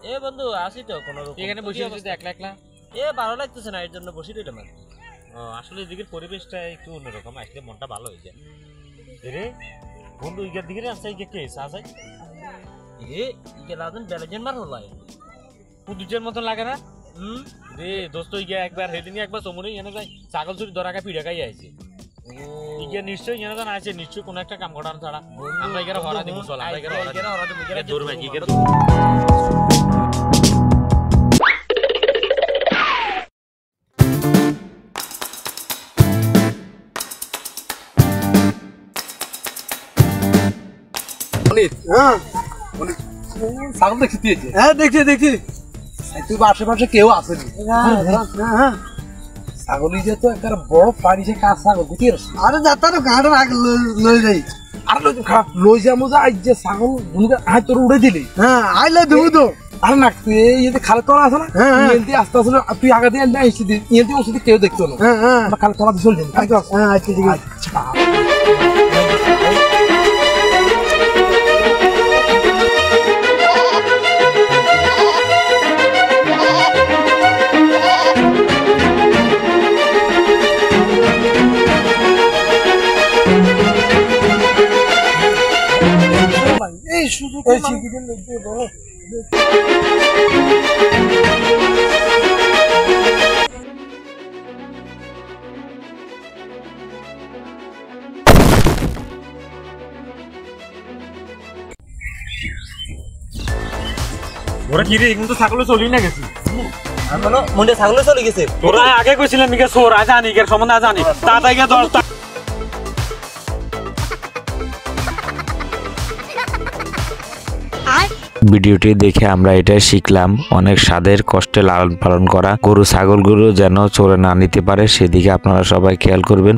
এ বন্ধু আসি তো কোনো রকম এখানে বসে বসে একলা একলা এ ভালো লাগতেছে না এর জন্য বসে রইলাম আর আসলে এদিকের পরিবেশটা একটু অন্যরকম আসলে মনটা ভালো হয়ে যায় রে বন্ধু ইগার দিকে আসছে ইগে কে আছে এ ইকে লাজন বেলেজেন মার হলাই পুদুচের মতন লাগে না রে দোস্ত ইগে একবার হেদিনই একবার সমুনে এনে যায় ছাগল চুরি ধরাকা পিড়া খাই আইছে ইগে নিশ্চয়ই এনে জানা আছে নিশ্চয়ই কোনো একটা কাম করার ছাড়া আমরা ইগারে হরা দিব চল আমরা ইগারে হরা দিব ইগারে দূর ভাই ইগারে ছাগল দেখছি হ্যাঁ দেখছি তুই আশেপাশে কেউ আসেনি ছাগলি যে তো একটা বড় পানি সে কাজ ছাগল বুঝি আরে যাতা গাঁটা লই যাই আর খারাপ লই যাবো যে আজ যে ছাগল হাত তোর উড়ে দিলি হ্যাঁ আইলে দেবো তো আরে না তুই এই যে খালের তলা আছে না এনতি আস্তে আস্তে তুই আগে দিয়ে এসে দিই এনতি ওষুধে কেউ দেখতো না আমরা খালের তলা দিয়ে চলে যাবি হ্যাঁ আচ্ছা ঠিক আছে এই সুযোগ এই চিকিৎসা নিতে বলো ওরা কি রে কিন্তু ছাগল চলি না গেছি আমলো মন্ডে ছাগল চলে গেছে তোরা আগে কইছিলেন নিকে সোর আজ আনি এর সম্বন্ধে আজ আনি তাড়াতাড়ি গিয়ে দল ভিডিওটি দেখে আমরা এটাই শিখলাম অনেক স্বাদের কষ্টে লালন পালন করা গরু ছাগলগুলো যেন চোরে না নিতে পারে সেদিকে আপনারা সবাই খেয়াল করবেন।